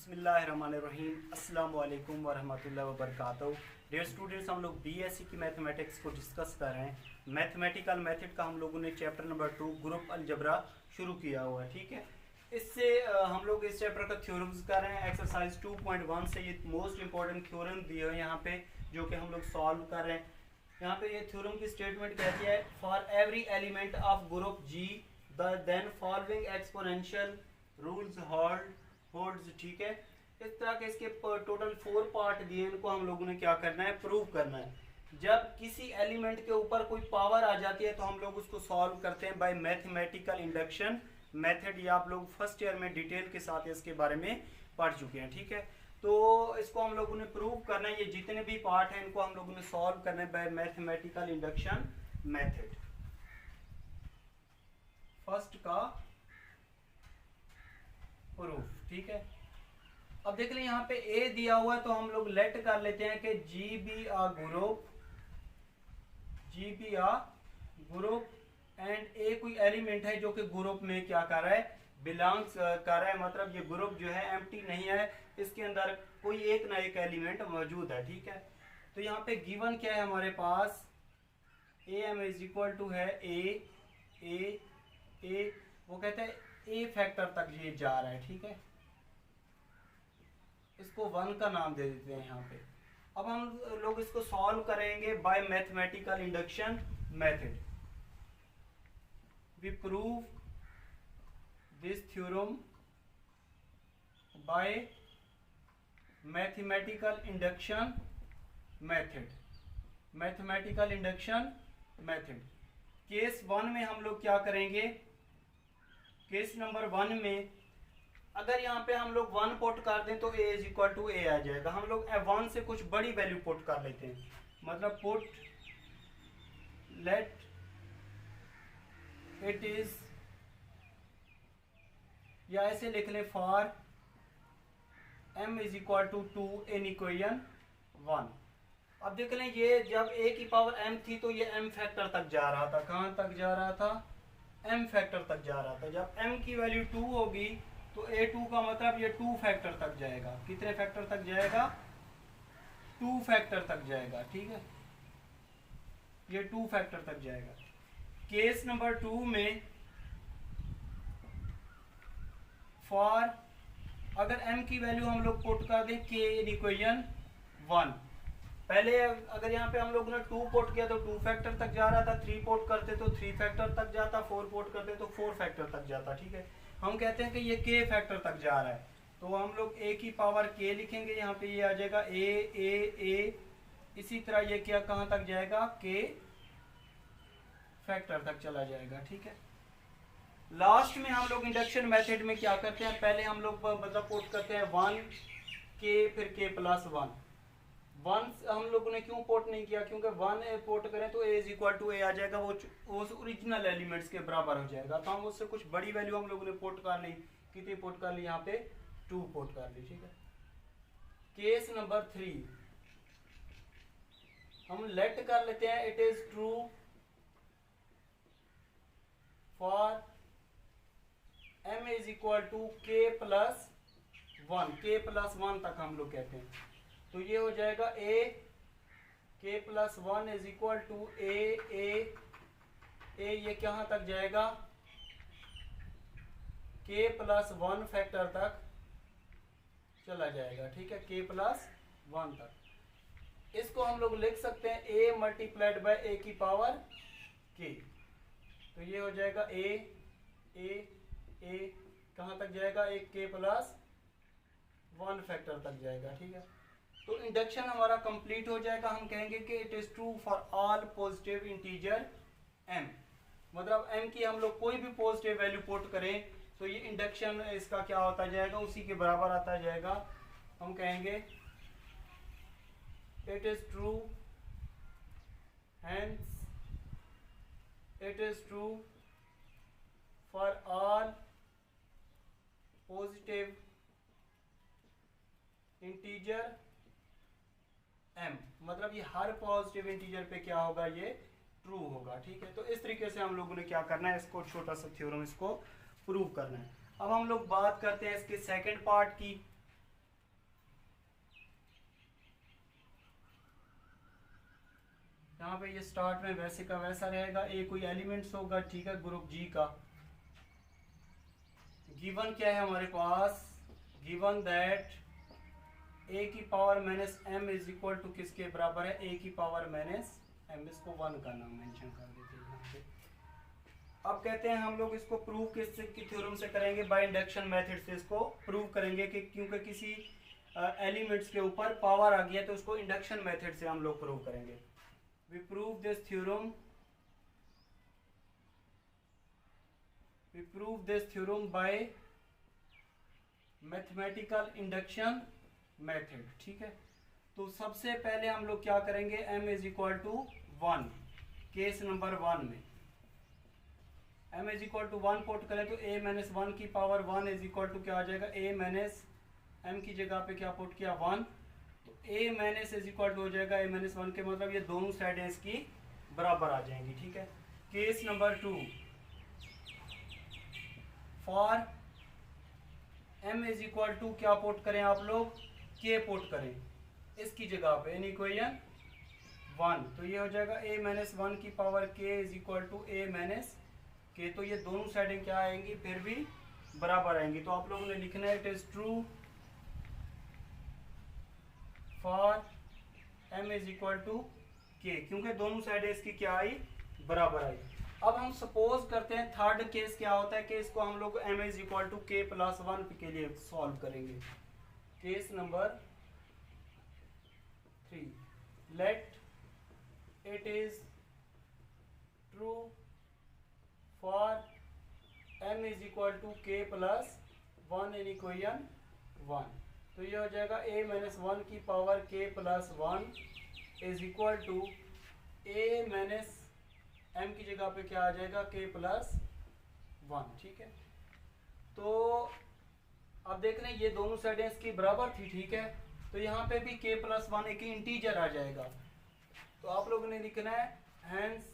बिस्मिल्लाहिर्रहमानिर्रहीम अस्सलाम वालेकुम वरहमतुल्लाहि वबरकातुहू। डियर स्टूडेंट्स, हम लोग बीएससी की मैथमेटिक्स को डिस्कस कर रहे हैं। मैथमेटिकल मेथड का हम लोगों ने चैप्टर नंबर 2 ग्रुप अलजबरा शुरू किया हुआ है। ठीक है, इससे हम लोग इस चैप्टर का थ्योरम्स कर रहे हैं। एक्सरसाइज 2.1 से ये मोस्ट इंपॉर्टेंट थ्योरम दिए हुए यहाँ पे, जो कि हम लोग सॉल्व कर रहे हैं। यहाँ पे ये थ्योरम की स्टेटमेंट कहती है, for every element of group G the then following exponential rules holds. ठीक है, इस तरह के इसके टोटल 4 पार्ट दिए, इनको हम लोगों ने क्या करना है, प्रूव करना है। जब किसी एलिमेंट के ऊपर कोई पावर आ जाती है तो हम लोग उसको सॉल्व करते हैं बाय मैथमेटिकल इंडक्शन मेथड। ये आप लोग फर्स्ट ईयर में डिटेल के साथ इसके बारे में पढ़ चुके हैं। ठीक है, तो इसको हम लोगों ने प्रूव करना है। ये जितने भी पार्ट हैं इनको हम लोगों ने सॉल्व करना है bye mathematical induction method. First का प्रूफ। ठीक है, अब देख लें यहाँ पे ए दिया हुआ है तो हम लोग लेट कर लेते हैं कि G be a group and a कोई एलिमेंट है जो कि ग्रुप में क्या कर रहा है, बिलोंग्स कर रहा है। मतलब ये ग्रुप जो है एम्प्टी नहीं है, इसके अंदर कोई एक ना एक एलिमेंट मौजूद है। ठीक है, तो यहाँ पे गिवन क्या है हमारे पास, A M is equal to है ए वो कहते हैं ए फैक्टर तक ये जा रहा है। ठीक है, इसको 1 का नाम दे देते हैं यहाँ पे। अब हम लोग इसको सॉल्व करेंगे by mathematical induction method. We prove this theorem by mathematical induction method. Case 1 में हम लोग क्या करेंगे, केस नंबर 1 में अगर यहाँ पे हम लोग 1 पुट कर दें तो a is equal to a आ जाएगा। हम लोग 1 से कुछ बड़ी वैल्यू पुट कर लेते हैं, मतलब पुट लेट इट इज, या ऐसे लिख लें for m is equal to 2 in equation 1। अब देख लें ये जब a की पावर m थी तो ये m फैक्टर तक जा रहा था। कहाँ तक जा रहा था, m फैक्टर तक जा रहा था। जब m की वैल्यू 2 होगी तो a2 का मतलब ये 2 फैक्टर तक जाएगा। कितने फैक्टर तक जाएगा, 2 फैक्टर तक जाएगा। ठीक है, ये 2 फैक्टर तक जाएगा। केस नंबर 2 में फॉर अगर m की वैल्यू हम लोग पुट कर दें k इन इक्वेशन 1, पहले अगर यहाँ पे हम लोग ने 2 पुट किया तो 2 फैक्टर तक जा रहा था, 3 पुट करते तो 3 फैक्टर तक जाता, 4 पुट करते तो 4 फैक्टर तक जाता। ठीक है, हम कहते हैं कि ये k फैक्टर तक जा रहा है तो हम लोग a की पावर k लिखेंगे। यहाँ पे ये आ जाएगा a। इसी तरह ये क्या कहाँ तक जाएगा, k फैक्टर तक चला जाएगा। ठीक है, लास्ट में हम लोग इंडक्शन मेथड में क्या करते हैं, पहले हम लोग मतलब पुट करते हैं 1 k फिर k प्लस 1। 1 हम लोगों ने क्यों पोर्ट नहीं किया, क्योंकि 1 पोर्ट करें तो a is equal to a आ जाएगा, वो ओरिजिनल एलिमेंट्स के बराबर हो जाएगा। तो हम उससे कुछ बड़ी वैल्यू हम लोगों ने पोर्ट कर ली। कितनी पोर्ट कर ली, यहाँ पे 2 पोर्ट कर ली। ठीक है, केस नंबर 3 हम लेट कर लेते हैं, it is true for m is equal to k plus 1 तक हम लोग कहते हैं। तो ये हो जाएगा a k plus 1 is equal to a ये कहाँ तक जाएगा, k प्लस 1 फैक्टर तक चला जाएगा। ठीक है, k प्लस 1 तक। इसको हम लोग लिख सकते हैं a मल्टीप्लाइड बाय a की पावर k। तो ये हो जाएगा a कहाँ तक जाएगा, एक k प्लस 1 फैक्टर तक जाएगा। ठीक है, तो इंडक्शन हमारा कंप्लीट हो जाएगा। हम कहेंगे कि it is true for all positive integer m। मतलब m की हम लोग कोई भी पॉजिटिव वैल्यू पुट करें तो ये इंडक्शन इसका क्या होता जाएगा, उसी के बराबर आता जाएगा। हम कहेंगे it is true, hence it is true for all positive integer m। मतलब ये हर पॉजिटिव इंटीजर पे क्या होगा, ये ट्रू होगा। ठीक है, तो इस तरीके से हम लोगों ने क्या करना है, इसको छोटा सा थ्योरम इसको प्रूव करना है। अब हम लोग बात करते हैं इसके सेकंड पार्ट की। यहाँ पे ये स्टार्ट में वैसे का वैसा रहेगा, ए कोई एलिमेंट्स होगा, ठीक है, ग्रुप जी का। गिवन क्या है हमारे पास, गिवन दैट ए की power minus m is equal to किसके बराबर है, ए की पावर माइनस एम। इसको 1 का नाम मेंशन कर देते हैं यहाँ पे। अब कहते हैं हम लोग इसको प्रूव किससे की थ्योरम से करेंगे, बाय इंडक्शन मेथड से इसको प्रूव करेंगे कि क्योंकि किसी एलिमेंट्स के ऊपर पावर आ गया तो उसको इंडक्शन मेथड से हम लोग प्रूव करेंगे। We prove this theorem by mathematical induction method, ठीक है। तो सबसे पहले हम लोग क्या करेंगे, m is equal to 1, case number 1 में m is equal to 1 put करें तो a माइनस 1 की पावर 1 इज इक्वल टू क्या आ जाएगा, a माइनस m की जगह पे क्या पुट किया 1, तो a minus is equal to हो जाएगा a माइनस 1 के मतलब ये दोनों साइडें इसकी बराबर आ जाएंगी, ठीक है। Case number 2, for m is equal to क्या पुट करें आप लोग, k पुट करें इसकी जगह पे, इन इक्वेशन 1, तो ये हो जाएगा a माइनस 1 की power k is equal to a minus k। तो ये दोनों साइडें क्या आएंगी, फिर भी बराबर आएंगी। तो आप लोगों ने लिखना है it is true for m is equal to k, क्योंकि दोनों साइडें इसकी क्या आई, बराबर आई। अब हम सपोज करते हैं थर्ड केस क्या होता है कि इसको हम लोग m is equal to k plus 1 के लिए सॉल्व करेंगे। Case number 3, let it is true for m is equal to k plus 1 in equation 1। तो ये हो जाएगा a माइनस 1 की power k plus 1 is equal to a minus m की जगह पे क्या आ जाएगा, k प्लस 1, ठीक है। तो अब देख रहे हैं ये दोनों साइडें इसकी बराबर थी, ठीक है। तो यहाँ पे भी k प्लस 1 एक इंटीजर आ जाएगा। तो आप लोगों ने लिखना है hence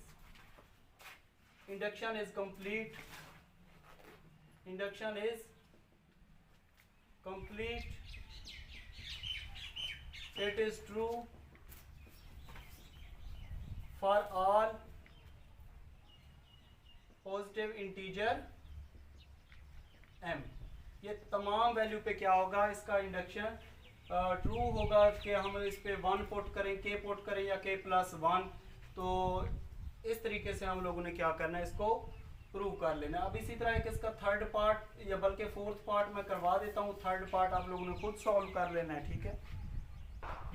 induction is complete, induction is complete, it is true for all positive integer m। ये तमाम वैल्यू पे क्या होगा, इसका इंडक्शन ट्रू होगा कि हम इस पे 1 पुट करें, k पुट करें या k प्लस 1। तो इस तरीके से हम लोगों ने क्या करना है, इसको प्रूव कर लेना। अब इसी तरह एक इसका थर्ड पार्ट या बल्कि फोर्थ पार्ट मैं करवा देता हूँ, थर्ड पार्ट आप लोगों ने खुद सॉल्व कर लेना है, ठीक है।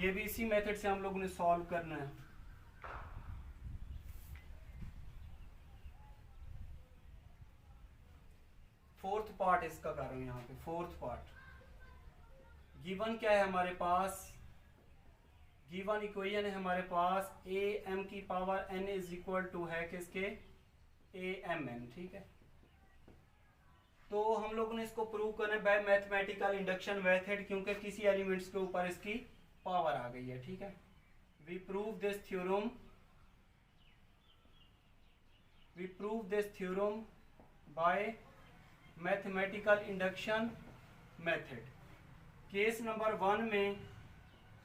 ये भी इसी मेथड से हम लोगों ने सॉल्व करना है। फोर्थ पार्ट इसका कर रहा हूं यहाँ पे, फोर्थ पार्ट। गिवन क्या है हमारे पास, गिवन इक्वेशन है हमारे पास a m की power n is equal to है किसके, a m n, ठीक है। तो हम लोगों ने इसको प्रूव करना है बाय मैथमेटिकल इंडक्शन मेथड, क्योंकि किसी एलिमेंट्स के ऊपर इसकी पावर आ गई है, ठीक है। We prove this theorem by mathematical induction method. Case number 1 में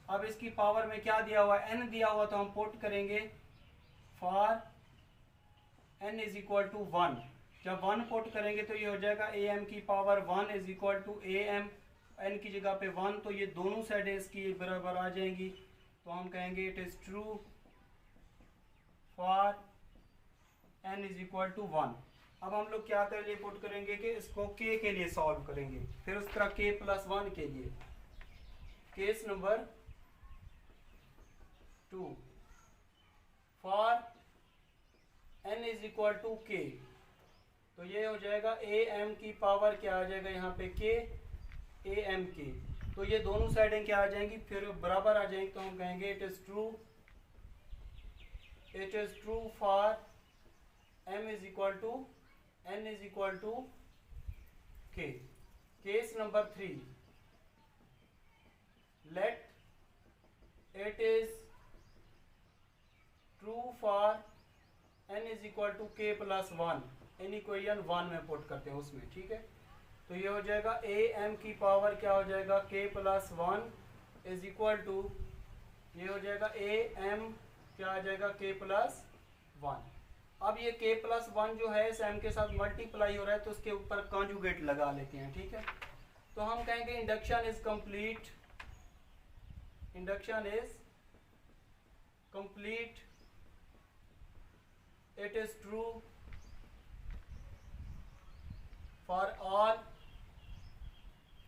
अब इसकी पावर में क्या दिया हुआ है, n दिया हुआ, तो हम पुट करेंगे for n is equal to 1। जब 1 पुट करेंगे तो ये हो जाएगा am की power 1 is equal to am, n की जगह पे 1, तो ये दोनों साइडें इसकी बराबर आ जाएंगी। तो हम कहेंगे it is true for n is equal to 1। अब हम लोग क्या कर लिए पुट करेंगे कि इसको k के लिए सॉल्व करेंगे, फिर उस तरह k प्लस 1 के लिए। Case number 2, for n is equal to k, तो ये हो जाएगा am की पावर क्या आ जाएगा यहाँ पे k, am k, तो ये दोनों साइडें क्या आ जाएंगी, फिर बराबर आ जाएंगी। तो हम कहेंगे it is true for m is equal to n is equal to k। Case number 3, let it is true for n is equal to k plus 1, in equation 1 में पुट करते हैं उसमें, ठीक है। तो ये हो जाएगा am की पावर क्या हो जाएगा k plus 1 is equal to, ये हो जाएगा am क्या आ जाएगा k+1। अब ये k+1 जो है m के साथ मल्टीप्लाई हो रहा है तो उसके ऊपर कॉन्जुगेट लगा लेते हैं, ठीक है। तो हम कहेंगे induction is complete, induction is complete, it is true for all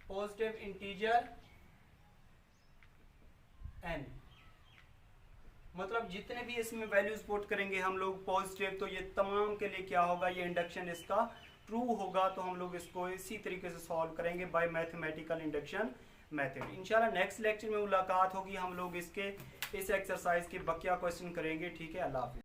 positive integer n। मतलब जितने भी इसमें वैल्यूज पुट करेंगे हम लोग पॉजिटिव, तो ये तमाम के लिए क्या होगा, ये इंडक्शन इसका ट्रू होगा। तो हम लोग इसको इसी तरीके से सॉल्व करेंगे बाय मैथमेटिकल इंडक्शन मेथड। इंशाल्लाह नेक्स्ट लेक्चर में मुलाकात होगी, हम लोग इसके इस एक्सरसाइज के बकिया क्वेश्चन करेंगे, ठीक है। अल्लाह हाफिज़।